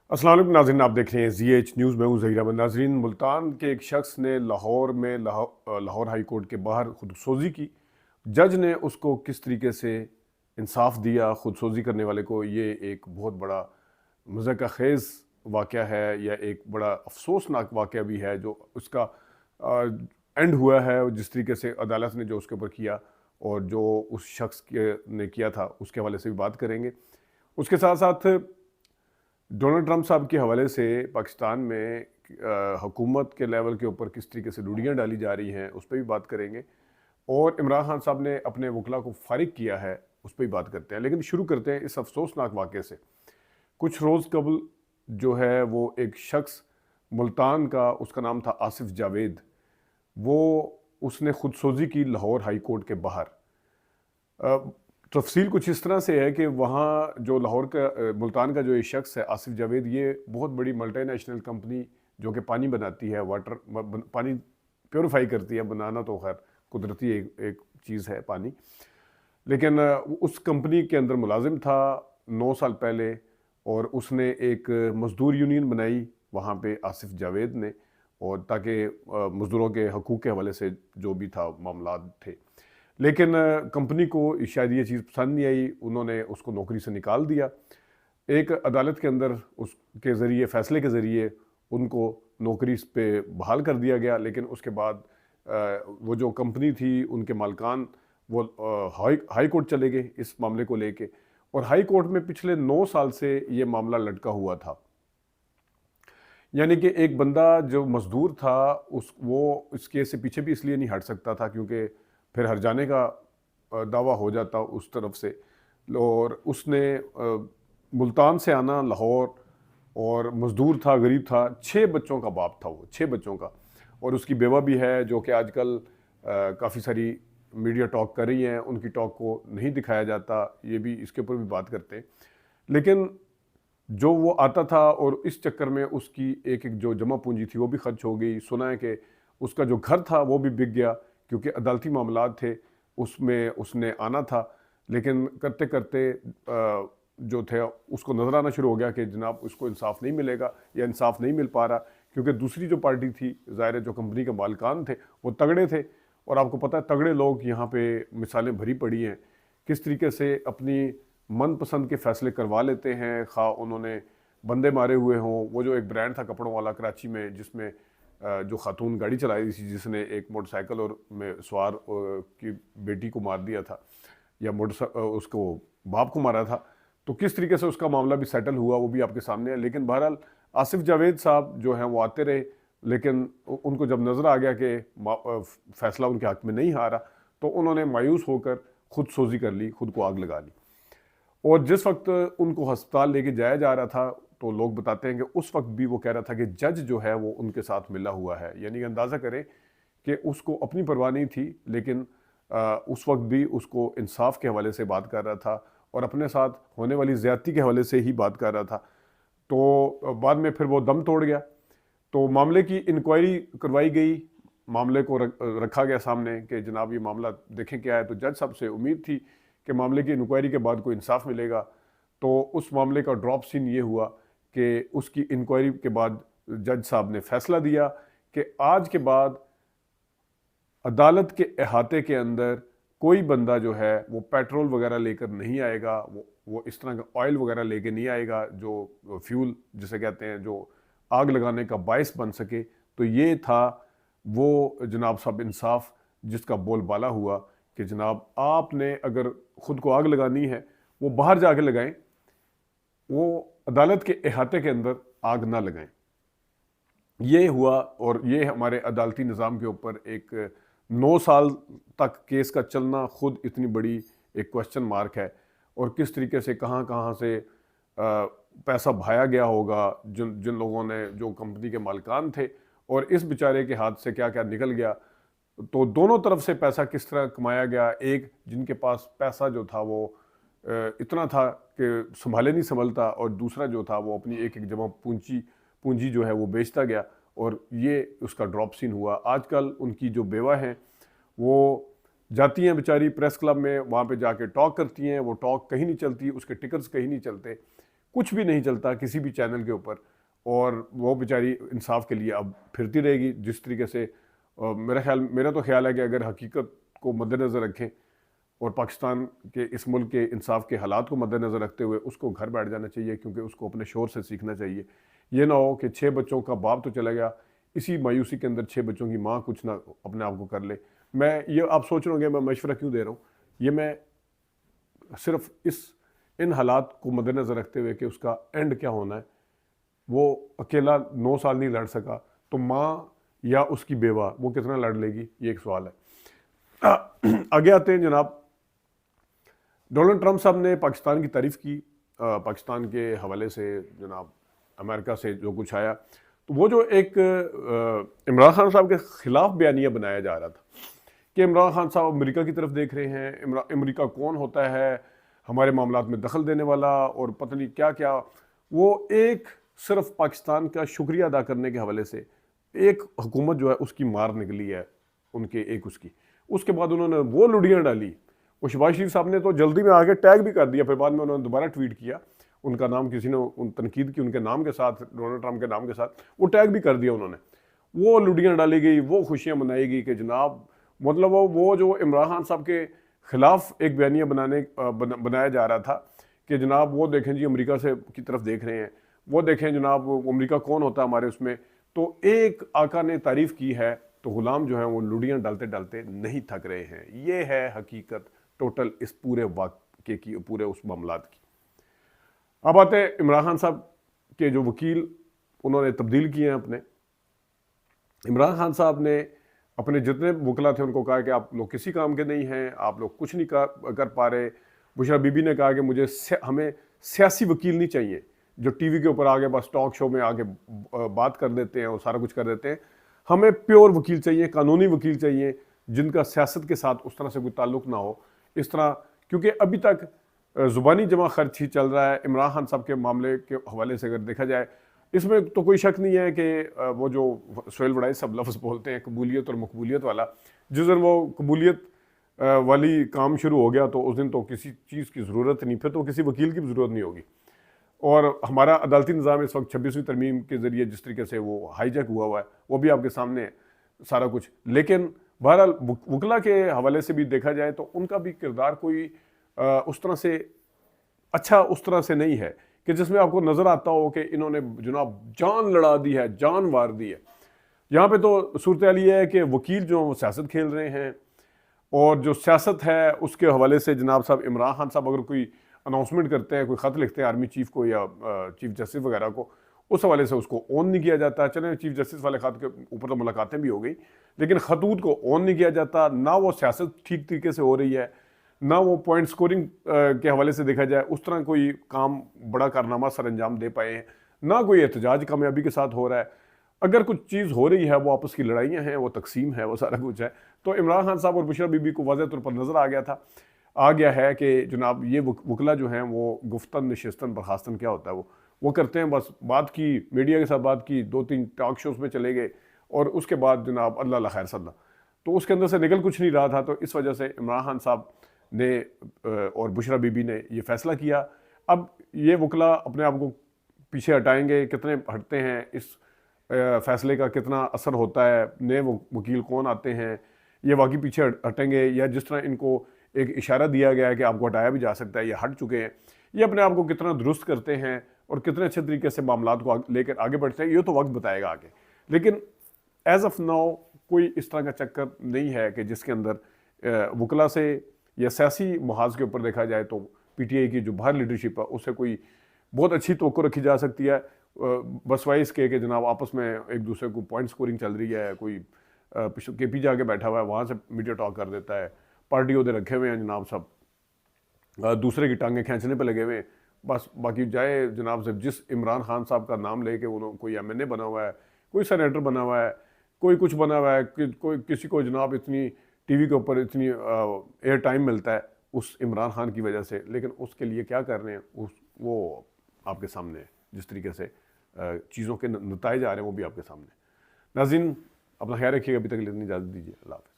अस्सलाम वालेकुम नाज़रीन, आप देख रहे हैं ज़ीएच न्यूज़। मैं हूं ज़हीर अहमद। नाज़रीन, मुल्तान के एक शख्स ने लाहौर में लाहौर हाई कोर्ट के बाहर खुदसोज़ी की। जज ने उसको किस तरीके से इंसाफ दिया खुदसोज़ी करने वाले को, ये एक बहुत बड़ा मज़ाक़ ख़ेज़ वाक़या है या एक बड़ा अफसोसनाक वाक़या भी है जो उसका एंड हुआ है। जिस तरीके से अदालत ने जो उसके ऊपर किया और जो उस शख्स के ने किया था, उसके हवाले से भी बात करेंगे। उसके साथ साथ डोनाल्ड ट्रंप साहब के हवाले से पाकिस्तान में हुकूमत के लेवल के ऊपर किस तरीके से डूडियाँ डाली जा रही हैं, उस पर भी बात करेंगे। और इमरान खान साहब ने अपने वकला को फारिग किया है, उस पर भी बात करते हैं। लेकिन शुरू करते हैं इस अफसोसनाक वाक़े से। कुछ रोज़ कबल जो है वो एक शख्स मुल्तान का, उसका नाम था आसिफ जावेद, वो उसने खुदसोज़ी की लाहौर हाई कोर्ट के बाहर। तफसील कुछ इस तरह से है कि वहाँ जो लाहौर का मुल्तान का जो ये शख्स है आसिफ जावेद, ये बहुत बड़ी मल्टीनेशनल कंपनी जो कि पानी बनाती है, पानी प्योरीफाई करती है। बनाना तो खैर कुदरती एक चीज़ है पानी। लेकिन उस कंपनी के अंदर मुलाजिम था 9 साल पहले, और उसने एक मज़दूर यूनियन बनाई वहाँ पे आसिफ जावेद ने, और ताकि मज़दूरों के हकूक़ के हवाले से जो भी था मामला थे। लेकिन कंपनी को शायद ये चीज़ पसंद नहीं आई, उन्होंने उसको नौकरी से निकाल दिया। एक अदालत के अंदर उसके ज़रिए, फ़ैसले के ज़रिए उनको नौकरी पे बहाल कर दिया गया। लेकिन उसके बाद वो जो कंपनी थी, उनके मालिकान वो हाई कोर्ट चले गए इस मामले को लेके, और हाई कोर्ट में पिछले 9 साल से ये मामला लटका हुआ था। यानी कि एक बंदा जो मज़दूर था, उस वो इस केस से पीछे भी इसलिए नहीं हट सकता था क्योंकि फिर हर जाने का दावा हो जाता उस तरफ से। और उसने मुल्तान से आना लाहौर, और मज़दूर था, गरीब था, 6 बच्चों का बाप था वो, 6 बच्चों का। और उसकी बेवा भी है जो कि आजकल काफ़ी सारी मीडिया टॉक कर रही हैं, उनकी टॉक को नहीं दिखाया जाता, ये भी इसके ऊपर भी बात करते हैं। लेकिन जो वो आता था, और इस चक्कर में उसकी एक एक जो जमा पूंजी थी वो भी खर्च हो गई। सुना है कि उसका जो घर था वो भी बिक गया क्योंकि अदालती मामलात थे, उसमें उसने आना था। लेकिन करते करते जो थे उसको नज़र आना शुरू हो गया कि जनाब उसको इंसाफ नहीं मिलेगा या इंसाफ नहीं मिल पा रहा, क्योंकि दूसरी जो पार्टी थी, ज़ाहिर है जो कंपनी के मालिकान थे वो तगड़े थे। और आपको पता है तगड़े लोग यहाँ पे मिसालें भरी पड़ी हैं किस तरीके से अपनी मनपसंद के फ़ैसले करवा लेते हैं, खा उन्होंने बंदे मारे हुए हों। वो जो एक ब्रांड था कपड़ों वाला कराची में, जिसमें जो खातून गाड़ी चला रही थी, जिसने एक मोटरसाइकिल और में सवार की बेटी को मार दिया था, या उसको बाप को मारा था, तो किस तरीके से उसका मामला भी सेटल हुआ वो भी आपके सामने है। लेकिन बहरहाल आसिफ जावेद साहब जो हैं वो आते रहे, लेकिन उनको जब नज़र आ गया कि फ़ैसला उनके हक़ में नहीं आ रहा, तो उन्होंने मायूस होकर खुद सोजी कर ली, खुद को आग लगा ली। और जिस वक्त उनको अस्पताल लेके जाया जा रहा था, तो लोग बताते हैं कि उस वक्त भी वो कह रहा था कि जज जो है वो उनके साथ मिला हुआ है। यानी कि अंदाज़ा करें कि उसको अपनी परवाह नहीं थी, लेकिन उस वक्त भी उसको इंसाफ के हवाले से बात कर रहा था और अपने साथ होने वाली ज़्यादती के हवाले से ही बात कर रहा था। तो बाद में फिर वो दम तोड़ गया। तो मामले की इंक्वायरी करवाई गई, मामले को रखा गया सामने कि जनाब ये मामला देखें क्या है। तो जज साहब से उम्मीद थी कि मामले की इंक्वायरी के बाद कोई इंसाफ मिलेगा। तो उस मामले का ड्रॉप सीन ये हुआ कि उसकी इंक्वायरी के बाद जज साहब ने फैसला दिया कि आज के बाद अदालत के अहाते के अंदर कोई बंदा जो है वो पेट्रोल वगैरह लेकर नहीं आएगा, वो इस तरह का ऑयल वगैरह लेके नहीं आएगा जो फ्यूल जिसे कहते हैं, जो आग लगाने का बायस बन सके। तो ये था वो जनाब साहब इंसाफ जिसका बोलबाला हुआ कि जनाब आपने अगर खुद को आग लगानी है वो बाहर जाके लगाएं, वो अदालत के अहाते के अंदर आग ना लगाएं। ये हुआ, और ये हमारे अदालती निज़ाम के ऊपर एक 9 साल तक केस का चलना खुद इतनी बड़ी एक क्वेश्चन मार्क है। और किस तरीके से कहाँ कहाँ से पैसा बहाया गया होगा जिन जिन लोगों ने, जो कंपनी के मालिकान थे, और इस बेचारे के हाथ से क्या क्या निकल गया। तो दोनों तरफ से पैसा किस तरह कमाया गया। एक जिनके पास पैसा जो था वो इतना था कि संभाले नहीं संभलता, और दूसरा जो था वो अपनी एक एक जमा पूंजी पूंजी जो है वो बेचता गया, और ये उसका ड्रॉप सीन हुआ। आजकल उनकी जो बेवा हैं वो जाती हैं बेचारी प्रेस क्लब में, वहाँ पे जाके टॉक करती हैं, वो टॉक कहीं नहीं चलती, उसके टिकट्स कहीं नहीं चलते। कुछ भी नहीं चलता किसी भी चैनल के ऊपर, और वो बेचारी इंसाफ के लिए अब फिरती रहेगी जिस तरीके से। मेरा तो ख्याल है कि अगर हकीकत को मद्देनज़र रखें और पाकिस्तान के इस मुल्क के इंसाफ के हालात को मद्देनज़र रखते हुए उसको घर बैठ जाना चाहिए, क्योंकि उसको अपने शोर से सीखना चाहिए। ये ना हो कि 6 बच्चों का बाप तो चला गया, इसी मायूसी के अंदर 6 बच्चों की माँ कुछ ना अपने आप को कर ले। मैं ये आप सोच रहे होंगे मैं मशवरा क्यों दे रहा हूँ, ये मैं सिर्फ इन हालात को मद्देनज़र रखते हुए कि उसका एंड क्या होना है। वो अकेला 9 साल नहीं लड़ सका, तो माँ या उसकी बेवा वो कितना लड़ लेगी, ये एक सवाल है। आगे आते हैं जनाब। डोनाल्ड ट्रंप साहब ने पाकिस्तान की तारीफ़ की, पाकिस्तान के हवाले से जनाब अमेरिका से जो कुछ आया, तो वो जो एक इमरान खान साहब के ख़िलाफ़ बयानिया बनाया जा रहा था कि इमरान खान साहब अमेरिका की तरफ देख रहे हैं, अमेरिका कौन होता है हमारे मामलात में दखल देने वाला, और पता नहीं क्या क्या। वो एक सिर्फ पाकिस्तान का शुक्रिया अदा करने के हवाले से एक हुकूमत जो है उसकी मार निकली है उनके एक उसकी। उसके बाद उन्होंने वो लुड़ियाँ डाली, वो शहबाज शरीफ साहब ने तो जल्दी में आगे टैग भी कर दिया, फिर बाद में उन्होंने दोबारा ट्वीट किया, उनका नाम किसी ने उन तनकीद की उनके नाम के साथ, डोनाल्ड ट्रंप के नाम के साथ, वो टैग भी कर दिया उन्होंने। वो लुड़ियाँ डाली गई, वो खुशियाँ मनाई गई कि जनाब मतलब वो जो इमरान खान साहब के ख़िलाफ़ एक बयानिया बनाया जा रहा था कि जनाब वो देखें जी अमेरिका से की तरफ देख रहे हैं, वो देखें जनाब अमेरिका कौन होता है हमारे उसमें। तो एक आका ने तारीफ़ की है तो ग़ुलाम जो है वो लुड़ियाँ डालते डालते नहीं थक रहे हैं। ये है हकीकत टोटल इस पूरे वाक़े की, पूरे उस मामलात की। अब आते हैं इमरान खान साहब के जो वकील उन्होंने तब्दील किए हैं अपने। इमरान खान साहब ने अपने जितने वकला थे उनको कहा कि आप लोग किसी काम के नहीं हैं, आप लोग कुछ नहीं कर पा रहे। बुशरा बीबी ने कहा कि हमें सियासी वकील नहीं चाहिए जो टीवी के ऊपर आगे बस टॉक शो में आगे बात कर देते हैं और सारा कुछ कर देते हैं। हमें प्योर वकील चाहिए, कानूनी वकील चाहिए जिनका सियासत के साथ उस तरह से कोई ताल्लुक ना हो। इस तरह क्योंकि अभी तक ज़ुबानी जमा खर्च ही चल रहा है इमरान खान साहब के मामले के हवाले से अगर देखा जाए। इसमें तो कोई शक नहीं है कि वो जो सोहेल वड़ाई सब लफ्ज़ बोलते हैं कबूलियत और मकबूलियत वाला, जिस दिन वो कबूलियत वाली काम शुरू हो गया तो उस दिन तो किसी चीज़ की ज़रूरत नहीं, फिर तो किसी वकील की भी ज़रूरत नहीं होगी। और हमारा अदालती निज़ाम इस वक्त 26वीं तरमीम के ज़रिए जिस तरीके से वो हाईजैक हुआ है वो भी आपके सामने है सारा कुछ। लेकिन बहरहाल वकला के हवाले से भी देखा जाए तो उनका भी किरदार कोई उस तरह से अच्छा उस तरह से नहीं है कि जिसमें आपको नज़र आता हो कि इन्होंने जनाब जान लड़ा दी है, जान वार दी है। यहाँ पे तो सूरत हाल ये है कि वकील जो वो सियासत खेल रहे हैं, और जो सियासत है उसके हवाले से जनाब साहब इमरान खान साहब अगर कोई अनाउंसमेंट करते हैं, कोई ख़त लिखते हैं आर्मी चीफ को या चीफ जस्टिस वगैरह को, उस हवाले से उसको ऑन नहीं किया जाता। चले चीफ जस्टिस वाले ख़त के ऊपर तो मुलाकातें भी हो गई, लेकिन खतूत को ऑन नहीं किया जाता। ना वो सियासत ठीक तरीके से हो रही है, ना वो पॉइंट स्कोरिंग के हवाले से देखा जाए उस तरह कोई काम बड़ा कारनामा सर अंजाम दे पाए हैं, ना कोई एहतजाज कामयाबी के साथ हो रहा है। अगर कुछ चीज़ हो रही है वो आपस की लड़ाइयाँ हैं, वो तकसीम है, वो सारा कुछ है। तो इमरान खान साहब और बुशरा बीबी को वाज़ेह तौर पर नज़र आ गया है कि जनाब ये वकला जो हैं वो गुफ्तन नशिस्तन बर्खास्तन क्या होता है वो करते हैं। बस बात की, मीडिया के साथ बात की, 2-3 टॉक शोज़ में चले गए और उसके बाद जनाब अल्लाह ला खैर सल्ला, तो उसके अंदर से निकल कुछ नहीं रहा था। तो इस वजह से इमरान खान साहब ने और बुशरा बीबी ने ये फ़ैसला किया। अब ये वकला अपने आप को पीछे हटाएंगे, कितने हटते हैं, इस फ़ैसले का कितना असर होता है, नए वकील कौन आते हैं, ये वाकई पीछे हटेंगे या जिस तरह इनको एक इशारा दिया गया है कि आपको हटाया भी जा सकता है, ये हट चुके हैं, ये अपने आप को कितना दुरुस्त करते हैं और कितने अच्छे तरीके से मामलात को लेकर आगे बढ़ते हैं, ये तो वक्त बताएगा आगे। लेकिन एज ऑफ नाउ कोई इस तरह का चक्कर नहीं है कि जिसके अंदर वकला से या सियासी महाज के ऊपर देखा जाए तो PTI की जो बाहर लीडरशिप है उससे कोई बहुत अच्छी तवक्को रखी जा सकती है। बस वाइस के जनाब आपस में एक दूसरे को पॉइंट स्कोरिंग चल रही है, कोई KP जाके बैठा हुआ है वहाँ से मीडिया टॉक कर देता है, पार्टी उधर रखे हुए हैं जनाब सब, दूसरे की टांगें खींचने पे लगे हुए हैं। बस बाकी जाए जनाब से जिस इमरान खान साहब का नाम लेके वो कोई MNA बना हुआ है, कोई सेनेटर बना हुआ है, कोई कुछ बना हुआ है, कोई किसी को जनाब इतनी TV के ऊपर इतनी एयर टाइम मिलता है उस इमरान खान की वजह से, लेकिन उसके लिए क्या कर रहे हैं वो आपके सामने है। जिस तरीके से चीज़ों के नताइज आ रहे हैं वो भी आपके सामने। नाज़रीन अपना ख्याल रखिएगा, अभी तक के लिए इतनी इजाज़त दीजिए, अल्लाह हाफ़िज़।